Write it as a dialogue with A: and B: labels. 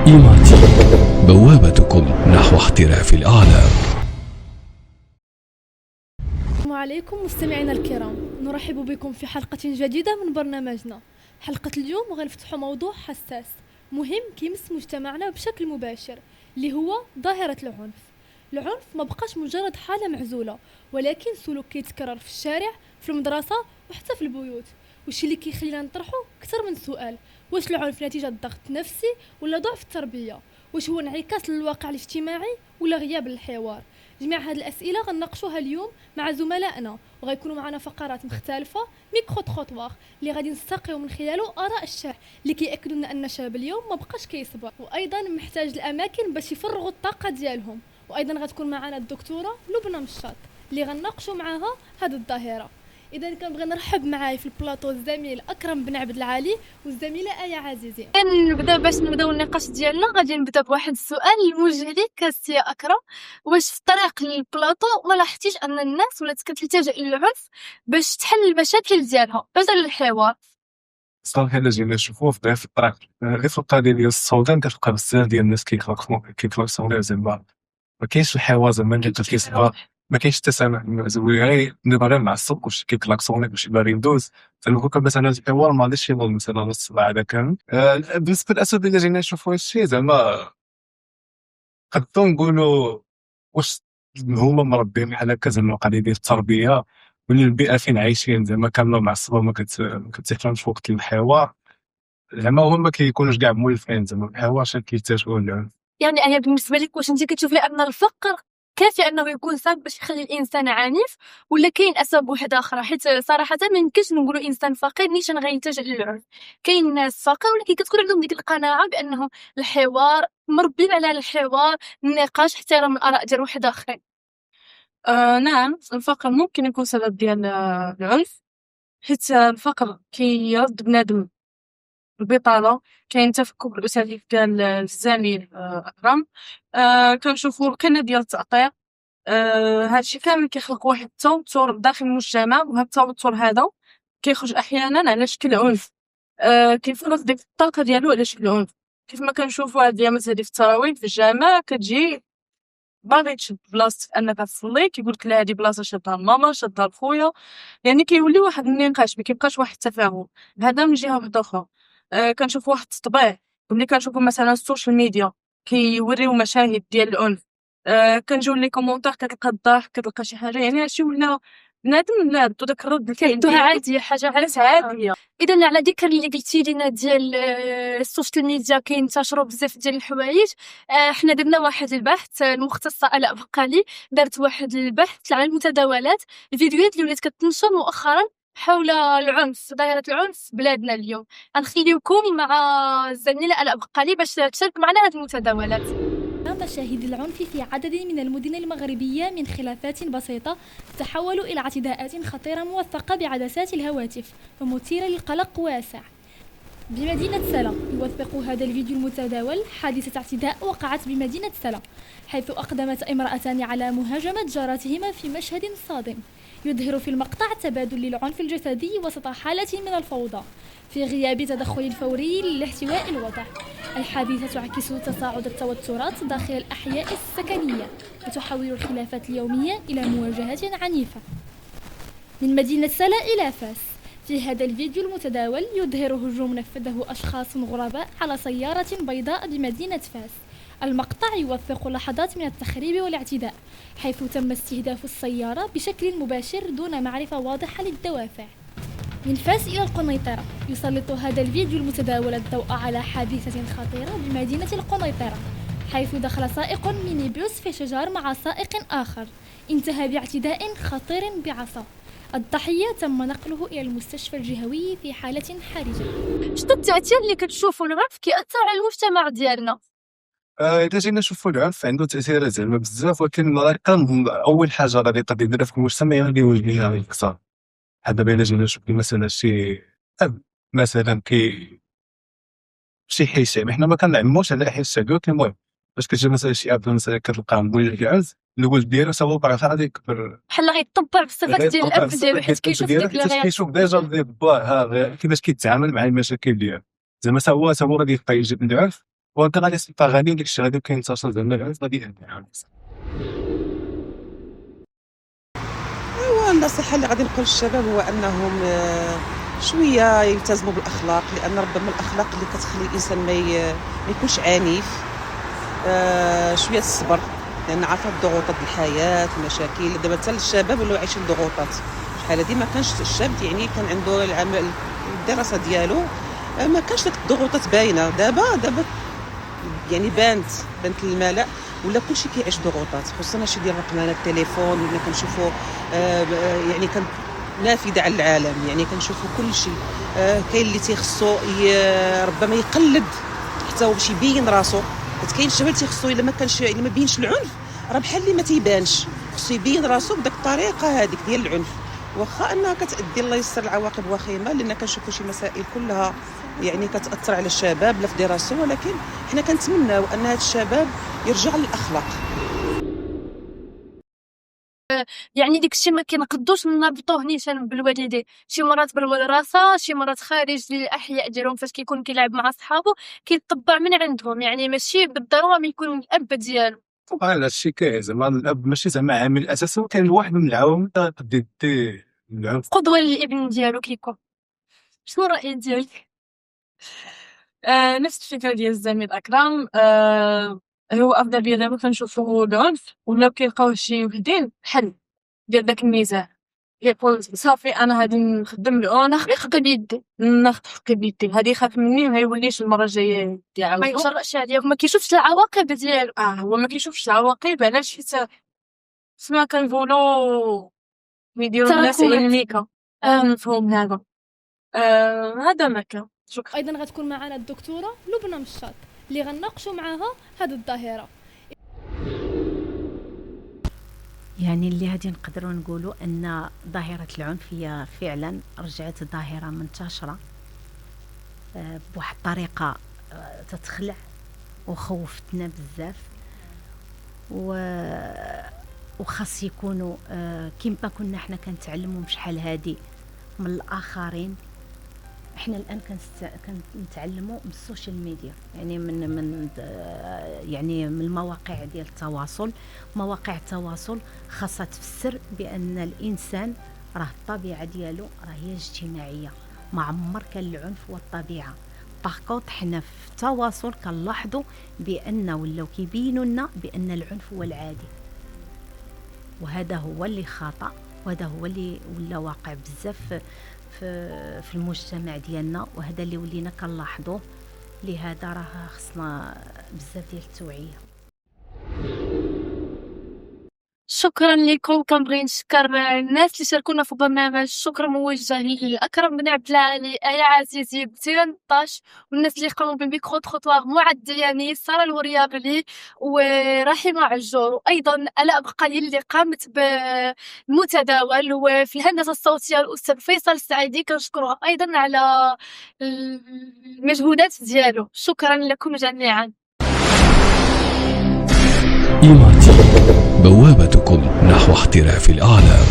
A: إيماتي، بوابتكم نحو احتراف الأعلام.
B: السلام عليكم مستمعينا الكرام، نرحب بكم في حلقة جديدة من برنامجنا. حلقة اليوم غنفتحوا موضوع حساس مهم كيمس مجتمعنا بشكل مباشر، اللي هو ظاهرة العنف. العنف ما بقاش مجرد حالة معزولة، ولكن سلوك كيتكرر في الشارع، في المدرسة وحتى في البيوت. وش اللي كيخلينا نطرحوا اكثر من سؤال: واش العنف نتيجة ضغط نفسي ولا ضعف التربية؟ واش هو انعكاس للواقع الاجتماعي ولا غياب الحوار؟ جميع هذه الأسئلة غنناقشوها اليوم مع زملائنا، وغيكونوا معنا فقرات مختلفة ميكرو تخوطوار اللي غادي نستقيو من خلاله آراء الشارع اللي كيأكدوا لنا أن الشباب اليوم ما بقاش كيصبر، وأيضا محتاج الأماكن باش يفرغوا الطاقة ديالهم. وأيضا غتكون معنا الدكتورة لبنى مشاط اللي غنناقشوا معها هذه الظاهرة. إذا كنبغي نرحب معاي في البلاطو الزميل أكرم بن عبد العالي والزميلة آية عزيزي.
C: نبدا باش نبداو النقاش ديالنا، غادي نبدا بواحد السؤال الموجه ليك السي اكرم. واش في الطريق للبلاطو ما لاحظتيش ان الناس ولات كتلتجئ للعنف باش تحل المشاكل ديالها بدل الحوار؟
D: صراحة إلا جينا نشوفوه في الطريق غير في القضية ديال السودان كتلقى بزاف ديال الناس كيتلاقصوا زعما ما كاينش الحوار زعما اللي كيصبر، ما كاينش التسامح زوين، غير دابا غير معصب واش كيتلاقصوني باش باغي ندوز. فنقول لك مثلا الحوار ما غاديش يوصل مثلا نص ساعة هذا كامل. بالنسبة للأسف إلا جينا نشوفوا هاد الشيء زعما نقدروا نقولوا واش هما مربيين بحال هكا زعما القضية ديال التربية، ولا البيئة فين عايشين زعما كاملة معصبة وما كتحترمش وقت الحوار. زعما هما ما كيكونوش كاع مولفين زعما الحوار شنو كيتجهوا للعنف.
C: يعني انا بالنسبه لك واش انت كتشوفي ان الفقر كافي انه يكون سبب باش يخلي الانسان عنيف، ولا كاين اسباب واحده اخرى؟ حيت صراحه ما يمكنش نقولوا انسان فقير نيشان غيلتجئ للعنف. كاين ناس فقير ولكن كتكون عندهم ديك القناعه بانه الحوار، مربين على الحوار، النقاش، احترام الاراء ديال واحد اخرين.
E: نعم، الفقر ممكن يكون سبب ديال العنف، حيت الفقر كيرد بنادم البطالة. كاين تفكك الأساليب ديال الزميل أكرم. كنشوفو القلة ديال التأطير. هادشي كامل كيخلق واحد التوتر داخل المجتمع، وهاد التوتر هذا كيخرج أحيانا على شكل عنف. كيفرض ديك الطاقة ديالو على شكل عنف. كيف ما كنشوفو هاد الأيامات هادي في التراويح في الجامع، كتجي باغي تشد بلاصتك انك تصلي، كيقولك لا هادي بلاصه شادها ماما شادها خويا. يعني كيولي واحد النقاش، ما كيبقاش واحد التفاهم. هذا من جهه واحده اخرى. كنشوف واحد التطبيع ملي كنشوفو مثلا السوشيال ميديا كيوريو مشاهد ديال العنف. كنجيو لي كومونتير كتلقى الضحك، كتلقى شي حاجه، يعني هادشي ولا بنادم لا دو داك الرد الفعل
C: كيدوها عاديه، حاجه
E: عاديه.
C: اذا على ذكر اللي قلتي لينا ديال السوشيال ميديا كينتشروا بزاف ديال الحوايج، حنا درنا واحد البحث. المختصه آلاء بقالي دارت واحد البحث على المتداولات، الفيديوهات اللي ولات كتنشر مؤخرا حول العنف، ظاهره العنف في بلادنا اليوم. غنخليوكم مع الزميله آلاء بقالي باش تشارك معنا هذه المتداولات.
B: مشاهد العنف في عدد من المدن المغربية من خلافات بسيطة تتحول إلى اعتداءات خطيرة موثقة بعدسات الهواتف ومثيرة للقلق واسع. بمدينة سلا يوثق هذا الفيديو المتداول حادثة اعتداء وقعت بمدينة سلا، حيث أقدمت امرأتان على مهاجمة جارتهما في مشهد صادم يظهر في المقطع تبادل للعنف الجسدي وسط حالة من الفوضى في غياب تدخل الفوري لاحتواء الوضع. الحادثة تعكس تصاعد التوترات داخل الأحياء السكنية وتحول الخلافات اليومية إلى مواجهات عنيفة. من مدينة سلا إلى فاس، في هذا الفيديو المتداول يظهر هجوم نفذه أشخاص غرباء على سيارة بيضاء بمدينة فاس. المقطع يوثق لحظات من التخريب والاعتداء، حيث تم استهداف السيارة بشكل مباشر دون معرفة واضحة للدوافع. من فاس إلى القنيطرة يسلط هذا الفيديو المتداول الضوء على حادثة خطيرة بمدينة القنيطرة، حيث دخل سائق مينيبوس في شجار مع سائق آخر، انتهى باعتداء خطير بعصا. الضحية تم نقله إلى المستشفى الجهوي في حالة حرجة.
C: شنو التأثير اللي كتشوفوا العنف كيأثر على المجتمع ديالنا؟
D: إذا جينا نشوفوا العنف عنده تأثيرات زعما بزاف، ولكن أول حاجة غادي يديرها في المجتمع هي يوجه لها الاقتصاد. دابا إلا جينا نشوفوا مثلا شي أب مثلا شي حي شعبي، حنا ما كنعموش على الحي الشعبي، ولكن المهم باش كتجي مثلا شي اب مثلا كتلقاه مولي العز الولد ديالو سوا باغي غادي يكبر
C: بحال غيطبع بالصفات ديال الاب ديالو، حيت كيشوف ديك الغياب،
D: كيشوف ديجا باه كيفاش كيتعامل مع المشاكل ديالو. زعما هو غادي يبقى يجيب العنف وانت غادي تسمع اغاني داكشي غادي كينتشر زعما العنف غادي يهدي عاود.
F: والنصيحة اللي غادي نقول للشباب هو أنهم شوية يلتزموا بالأخلاق، لأن ربما الأخلاق اللي كتخلي الإنسان ما يكونش عنيف. شوية الصبر، لأن عارفة الضغوطات الحياة المشاكل. دابا حتى الشباب ولاو عايشين ضغوطات، شحال هادي ما كانش الشاب يعني كان عنده العمل الدراسة ديالو، ما كانش داك الضغوطات باينة. دابا يعني بانت الملأ ولا كلشي كيعيش ضغوطات، خصوصا هادشي ديال رقمنا التليفون، ولا كنشوفوا يعني كان نافذة على العالم، يعني كنشوفوا كلشي. كاين اللي تيخصو ربما يقلد حتى هو باش يبين راسو، كاين الشباب اللي تيخصو الا ما كانش ما بينش العنف راه بحال اللي ما تيبانش، خصو يبين راسو بداك الطريقه هذيك ديال العنف، واخا انها كتادي الله يسر العواقب وخيمه، لان كنشوفوا شي مسائل كلها يعني كتاثر على الشباب لا في دراسته، ولكن حنا كنتمناو ان هاد الشباب يرجع للاخلاق.
C: يعني داكشي ما كنقدوش نربطوه نيشان بالوالدين، شي مرات بالمدرسه، شي مرات خارج الاحياء ديالهم فاش كيكون كيلعب مع صحابو كيطبع من عندهم، يعني ماشي بالضروره ما يكون الاب ديالو.
D: طبعا هادشي كاين زعما الاب ماشي زعما عامل اساسي، وكاين واحد من العوامل تقدر دير العنف.
C: قدوه للابن ديالو كيكون. شنو الراي ديالك؟
E: نفس الفكرة ديال الزميل أكرم. هو أفضل دابا كنشوفو العنف ولا كيلقاوه شي وحدين حل ديال داك الميزان، كيقول صافي أنا غادي نخدم العنف
C: حقي بيدي،
E: ناخد حقي بيدي، هادي يخاف مني ما يوليش المرة الجاية
C: ما
E: يعاودو.
C: يتجرأش عليا وما كيشوفش العواقب ديالو.
E: هو ما كيشوفش العواقب، علاش؟ حيت سما كنقولوا يديروا الناس
C: تراكمات.
E: إلميكا. مفهوم هذا. هذا ما كان. شكرا.
B: ايضا غتكون معنا الدكتوره لبنى مشاط اللي غنناقشوا معاها هذه الظاهره.
G: يعني اللي غادي نقدروا نقولوا ان ظاهره العنف هي فعلا رجعت ظاهره منتشره بواحد الطريقه تتخلع وخوفتنا بزاف، وخاص يكونوا كيما كنا حنا كنتعلموا بشحال هادي من الاخرين. احنا الان كنتعلموا من السوشيال ميديا، يعني من المواقع ديال التواصل. مواقع التواصل خاصها تفسر بان الانسان راه الطبيعه ديالو راه هي اجتماعيه، ما عمر كان العنف والطبيعه. باغكونط حنا في التواصل كنلاحظوا بان ولاو كيبينوا لنا بان العنف هو العادي، وهذا هو اللي خطا، وهذا هو اللي ولا واقع بزاف في المجتمع ديالنا، وهذا اللي ولينا كنلاحظوه. لهذا راه خصنا بزاف ديال التوعيه.
C: شكرا لكم. كنبغي نشكر الناس اللي شاركونا في البرنامج. الشكر موجه لأكرم بن عبد العالي، آية عزيزي، بتيران الطاش، والناس اللي قاموا بالميكرو تخوطوار معد دياني، سارة الوريابلي ورحيمة عجور، وأيضا آلاء بقالي اللي قامت بالمتداول، وفي الهندسة الصوتية الأستاذ فيصل السعيدي كنشكره أيضا على المجهودات ديالو. شكرا لكم جميعا.
A: إيماتي، بوابتكم نحو احتراف الأعلام.